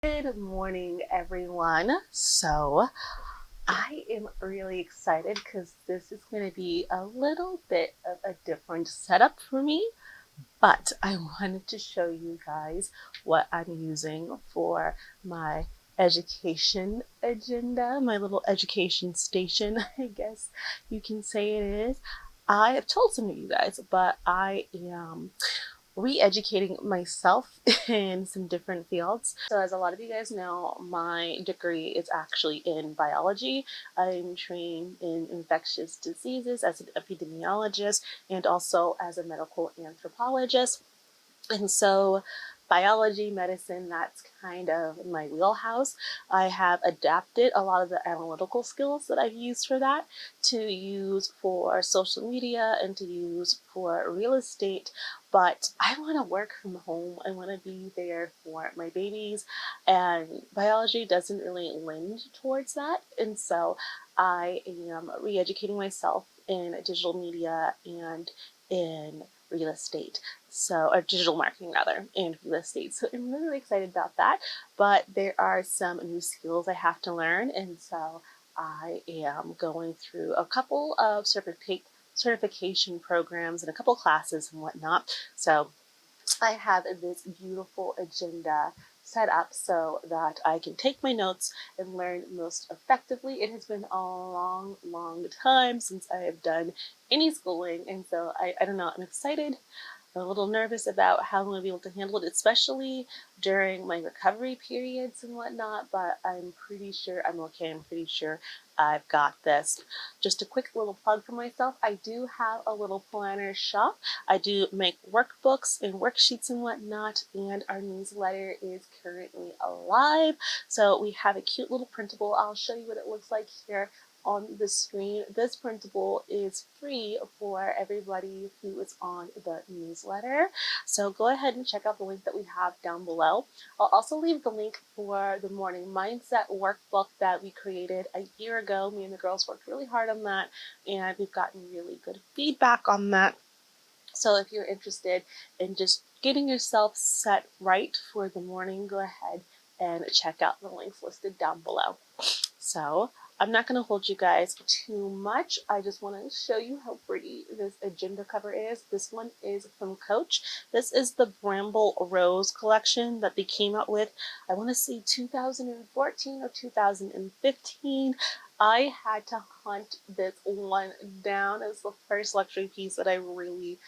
Good morning, everyone. So, I am really excited because this is going to be a little bit of a different setup for me, but I wanted to show you guys what I'm using for my education agenda, my little education station, I guess you can say it is. I have told some of you guys, but I am re-educating myself in some different fields. So as a lot of you guys know, my degree is actually in biology. I'm trained in infectious diseases as an epidemiologist and also as a medical anthropologist. And so biology, medicine, that's kind of my wheelhouse. I have adapted a lot of the analytical skills that I've used for that to use for social media and to use for real estate. But I want to work from home. I want to be there for my babies. And biology doesn't really lend towards that. And so I am re educating myself in digital media and in real estate. So, or digital marketing rather, and real estate. So I'm really excited about that. But there are some new skills I have to learn, and so I am going through a couple of certification programs and a couple classes and whatnot. So I have this beautiful agenda set up so that I can take my notes and learn most effectively. It has been a long time since I have done any schooling, and so I don't know, I'm excited. I'm a little nervous about how I'm going to be able to handle it, especially during my recovery periods and whatnot, but I'm pretty sure I'm okay. I'm pretty sure I've got this. Just a quick little plug for myself. I do have a little planner shop. I do make workbooks and worksheets and whatnot, and our newsletter is currently alive. So we have a cute little printable. I'll show you what it looks like here on the screen. This printable is free for everybody who is on the newsletter. So go ahead and check out the link that we have down below. I'll also leave the link for the morning mindset workbook that we created a year ago. Me and the girls worked really hard on that, and we've gotten really good feedback on that. So if you're interested in just getting yourself set right for the morning, go ahead and check out the links listed down below. So I'm not going to hold you guys too much. I just want to show you how pretty this agenda cover is. This one is from Coach. This is the Bramble Rose collection that they came out with, I want to say 2014 or 2015. I had to hunt this one down. It's the first luxury piece that I really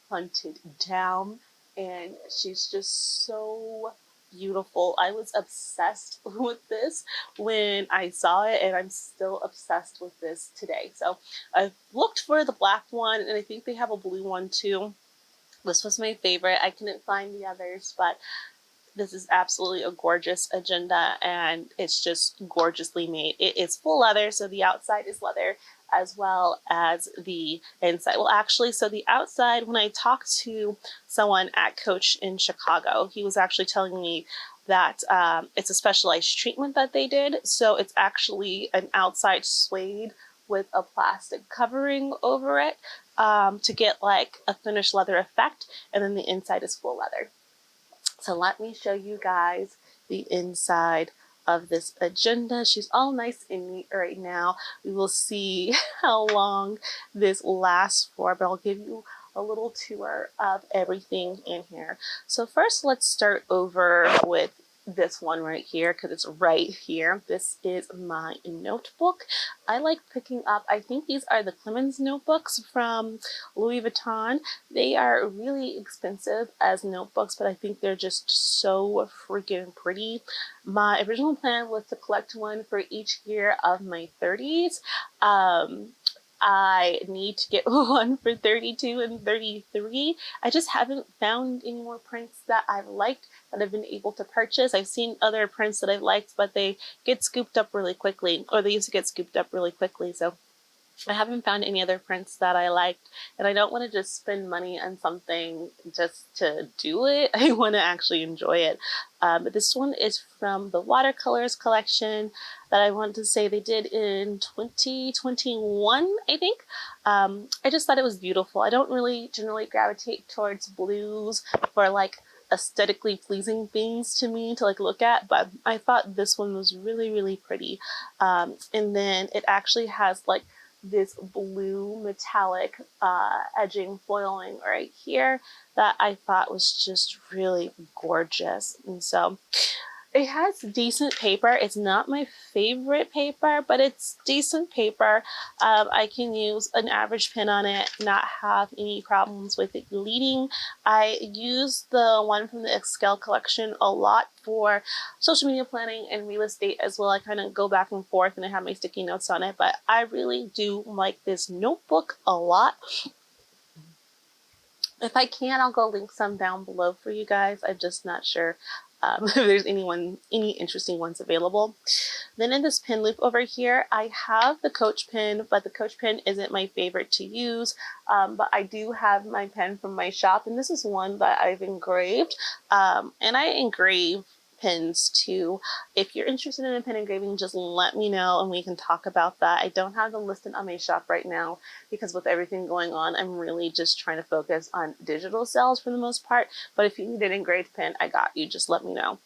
hunted down. And she's just so beautiful. I was obsessed with this when I saw it, and I'm still obsessed with this today. So I looked for the black one, and I think they have a blue one too. This was my favorite. I couldn't find the others, but this is absolutely a gorgeous agenda, and it's just gorgeously made. It is full leather, so the outside is leather as well as the inside. Well, actually, so the outside, when I talked to someone at Coach in Chicago, he was actually telling me that it's a specialized treatment that they did. So it's actually an outside suede with a plastic covering over it to get like a finished leather effect, and then the inside is full leather. So let me show you guys the inside of this agenda. She's all nice and neat right now. We will see how long this lasts for, but I'll give you a little tour of everything in here. So first, let's start over with this one right here because it's right here. This is my notebook. I like picking up, I think these are the Clemens notebooks from Louis Vuitton. They are really expensive as notebooks, but I think they're just so freaking pretty. My original plan was to collect one for each year of my 30s. I need to get one for 32 and 33. I just haven't found any more prints that I've liked that I've been able to purchase. I've seen other prints that I've liked, but they get scooped up really quickly, or they used to get scooped up really quickly. So I haven't found any other prints that I liked, and I don't want to just spend money on something just to do it. I want to actually enjoy it. But this one is from the Watercolors collection that I want to say they did in 2021, I think. I just thought it was beautiful. I don't really generally gravitate towards blues for like aesthetically pleasing things to me to like look at, but I thought this one was really, really pretty. And then it actually has like this blue metallic edging foiling right here that I thought was just really gorgeous. And so it has decent paper. It's not my favorite paper, but it's decent paper. I can use an average pen on it, not have any problems with it bleeding. I use the one from the Excel collection a lot for social media planning and real estate as well. I kind of go back and forth and I have my sticky notes on it, but I really do like this notebook a lot. If I can, I'll go link some down below for you guys. I'm just not sure if there's any interesting ones available. Then in this pen loop over here, I have the Coach pen, but the Coach pen isn't my favorite to use. But I do have my pen from my shop, and this is one that I've engraved. And I engrave pens too. If you're interested in a pen engraving, just let me know and we can talk about that. I don't have them listed on my shop right now because with everything going on, I'm really just trying to focus on digital sales for the most part. But if you need an engraved pen, I got you. Just let me know.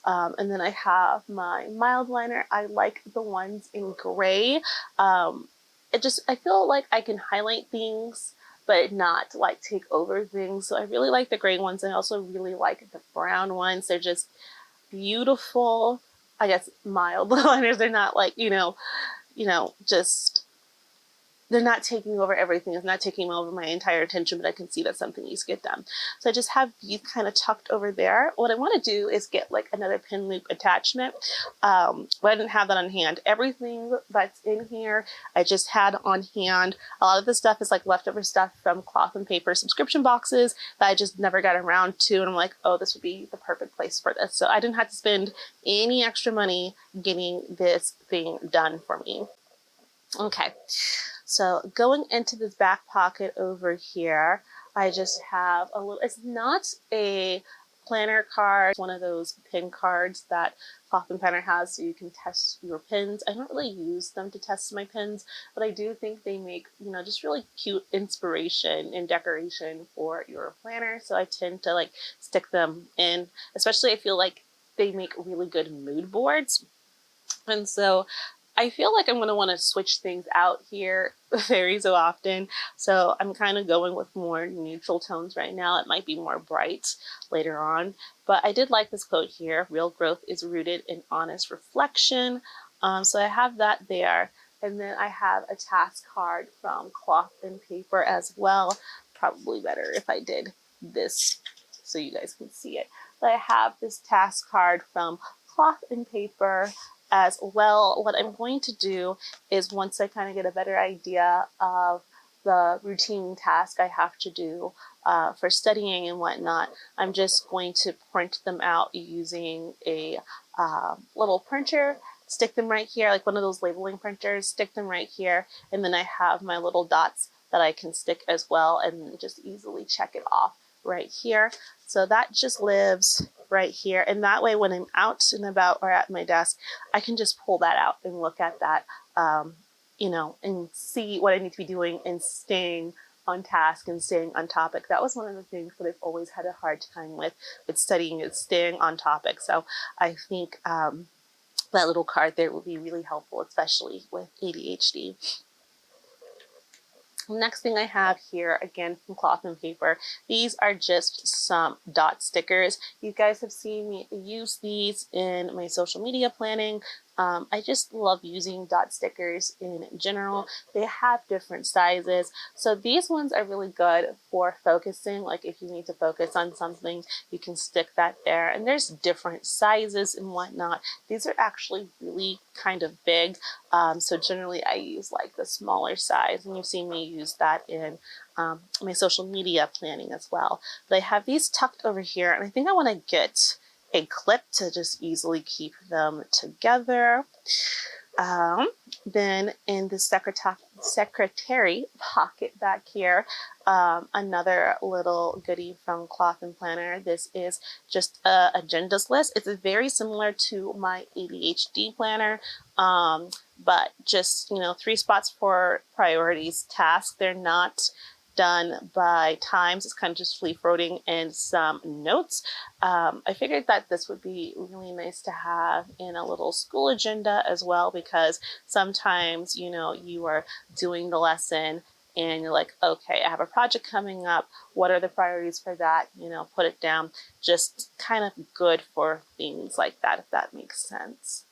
And then I have my mild liner. I like the ones in gray. I feel like I can highlight things but not like take over things. So I really like the gray ones, and I also really like the brown ones. They're just beautiful, I guess, mild liners. They're not like, just, they're not taking over everything. It's not taking over my entire attention, but I can see that something needs to get done. So I just have these kind of tucked over there. What I want to do is get like another pin loop attachment, but I didn't have that on hand. Everything that's in here, I just had on hand. A lot of the stuff is like leftover stuff from Cloth and Paper subscription boxes that I just never got around to. And I'm like, oh, this would be the perfect place for this. So I didn't have to spend any extra money getting this thing done for me. Okay. So going into this back pocket over here, I just have a little, it's not a planner card, it's one of those pin cards that Cloth and Planner has so you can test your pins. I don't really use them to test my pins, but I do think they make, just really cute inspiration and decoration for your planner. So I tend to like stick them in, especially I feel like they make really good mood boards. And so I feel like I'm going to want to switch things out here very so often. So I'm kind of going with more neutral tones right now. It might be more bright later on. But I did like this quote here, real growth is rooted in honest reflection. So I have that there. And then I have a task card from Cloth and Paper as well. Probably better if I did this so you guys can see it. But I have this task card from Cloth and Paper as well. What I'm going to do is once I kind of get a better idea of the routine task I have to do for studying and whatnot, I'm just going to print them out using a little printer, stick them right here, like one of those labeling printers, stick them right here, and then I have my little dots that I can stick as well and just easily check it off right here. So that just lives right here. And that way when I'm out and about or at my desk, I can just pull that out and look at that, and see what I need to be doing and staying on task and staying on topic. That was one of the things that I've always had a hard time with studying, is staying on topic. So I think that little card there will be really helpful, especially with ADHD. Next thing I have here, again from Cloth and Paper, these are just some dot stickers. You guys have seen me use these in my social media planning. I just love using dot stickers in general. They have different sizes. So these ones are really good for focusing. Like if you need to focus on something, you can stick that there. And there's different sizes and whatnot. These are actually really kind of big. So generally I use like the smaller size, and you've seen me use that in my social media planning as well. But I have these tucked over here, and I think I want to get a clip to just easily keep them together. Then in the secretary pocket back here, another little goodie from Cloth and Planner. This is just a agendas list. It's very similar to my ADHD planner, but just 3 spots for priorities tasks. They're not done by times. It's kind of just free floating and some notes. I figured that this would be really nice to have in a little school agenda as well, because sometimes, you know, you are doing the lesson and you're like, okay, I have a project coming up. What are the priorities for that? You know, put it down. Just kind of good for things like that, if that makes sense.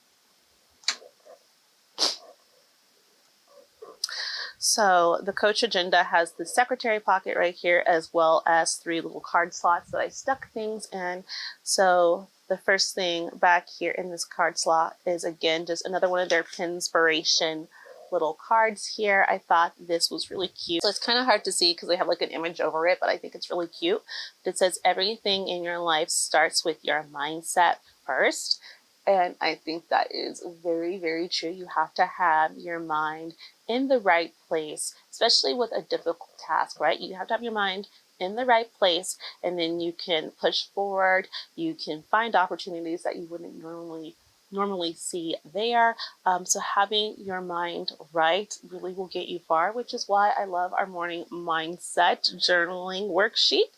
So the coach agenda has the secretary pocket right here, as well as 3 little card slots that I stuck things in. So the first thing back here in this card slot is, again, just another one of their Pinspiration little cards here. I thought this was really cute. So it's kind of hard to see because they have like an image over it, but I think it's really cute. It says everything in your life starts with your mindset first. And I think that is very, very true. You have to have your mind in the right place, especially with a difficult task, right? You have to have your mind in the right place, and then you can push forward. You can find opportunities that you wouldn't normally see there. So having your mind right really will get you far, which is why I love our morning mindset journaling worksheet.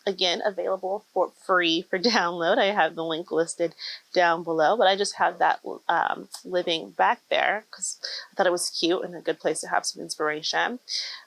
Again, available for free for download. I have the link listed down below, but I just have that living back there because I thought it was cute and a good place to have some inspiration.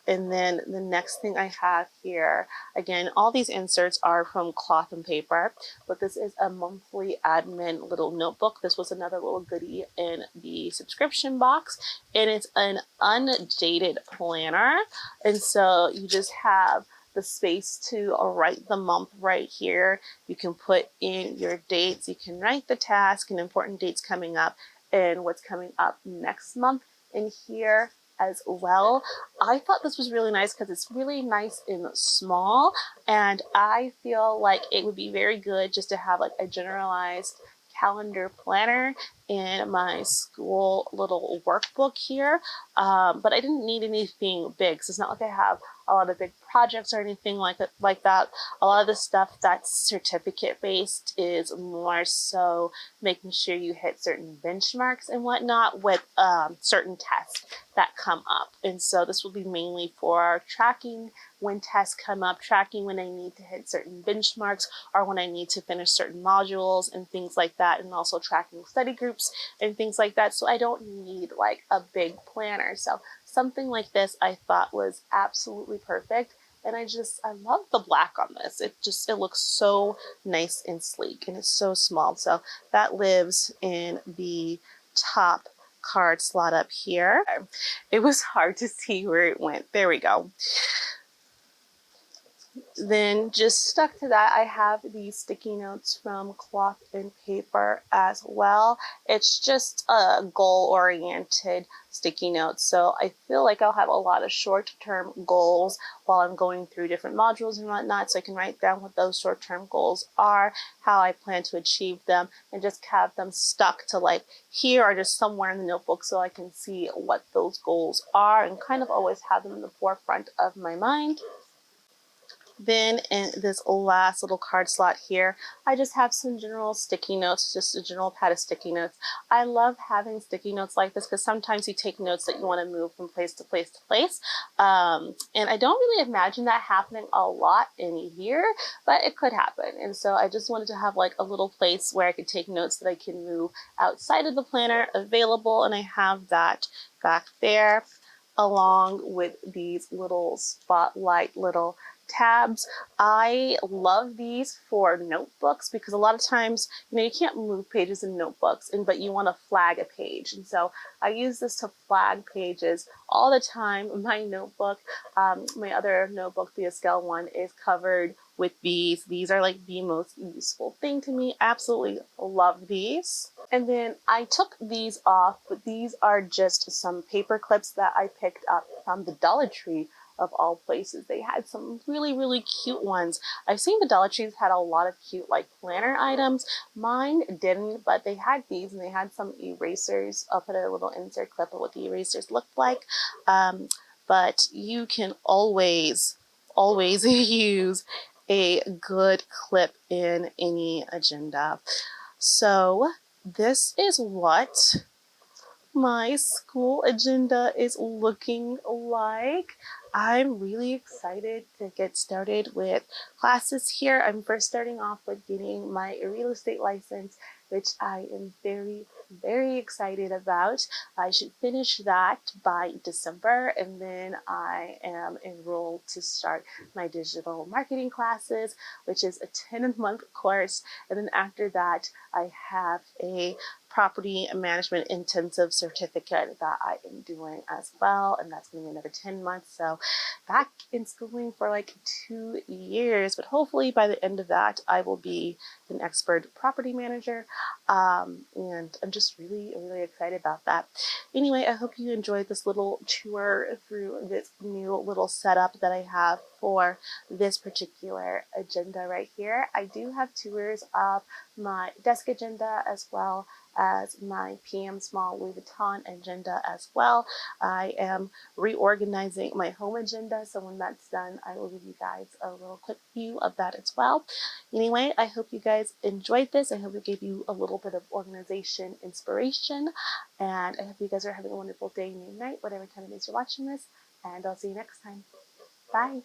And then the next thing I have here, again, all these inserts are from Cloth and Paper, but this is a monthly admin little notebook. This was another little goodie in the subscription box, and it's an undated planner. And so you just have the space to write the month right here. You can put in your dates. You can write the task and important dates coming up and what's coming up next month in here as well. I thought this was really nice because it's really nice and small, and I feel like it would be very good just to have like a generalized calendar planner in my school little workbook here. But I didn't need anything big, so it's not like I have a lot of big projects or anything like that. A lot of the stuff that's certificate based is more so making sure you hit certain benchmarks and whatnot with certain tests that come up. And so this will be mainly for tracking when tests come up, tracking when I need to hit certain benchmarks or when I need to finish certain modules and things like that, and also tracking study groups and things like that. So I don't need like a big planner. So something like this I thought was absolutely perfect. And I love the black on this. It looks so nice and sleek, and it's so small. So that lives in the top card slot up here. It was hard to see where it went. There we go. Then just stuck to that, I have these sticky notes from Cloth and Paper as well. It's just a goal-oriented sticky notes. So I feel like I'll have a lot of short-term goals while I'm going through different modules and whatnot. So I can write down what those short-term goals are, how I plan to achieve them, and just have them stuck to like here or just somewhere in the notebook so I can see what those goals are and kind of always have them in the forefront of my mind. Then in this last little card slot here, I just have some general sticky notes, just a general pad of sticky notes. I love having sticky notes like this because sometimes you take notes that you want to move from place to place to place. And I don't really imagine that happening a lot in a year, but it could happen. And so I just wanted to have like a little place where I could take notes that I can move outside of the planner available. And I have that back there along with these little spotlight little tabs. I love these for notebooks because a lot of times, you can't move pages in notebooks, but you want to flag a page. And so I use this to flag pages all the time. My notebook, my other notebook, the Esquel one, is covered with these. These are like the most useful thing to me. Absolutely love these. And then I took these off, but these are just some paper clips that I picked up from the Dollar Tree of all places. They had some really, really cute ones. I've seen the Dollar Trees had a lot of cute like planner items. Mine didn't, but they had these, and they had some erasers. I'll put a little insert clip of what the erasers looked like. But you can always use a good clip in any agenda. So this is what my school agenda is looking like. I'm really excited to get started with classes here. I'm first starting off with getting my real estate license, which I am very excited about. I should finish that by December, and then I am enrolled to start my digital marketing classes, which is a 10-month course. And then after that, I have a property management intensive certificate that I am doing as well, and that's going to be another 10 months. So back in schooling for like 2 years, but hopefully by the end of that, I will be an expert property manager. And I'm just really excited about that. Anyway, I hope you enjoyed this little tour through this new little setup that I have for this particular agenda right here. I do have tours of my desk agenda as well as my PM Small Louis Vuitton agenda as well. I am reorganizing my home agenda, so when that's done, I will give you guys a little quick view of that as well. Anyway, I hope you guys enjoyed this. I hope it gave you a little bit of organization inspiration, and I hope you guys are having a wonderful day, noon, night, whatever time it is you're watching this, and I'll see you next time. Bye.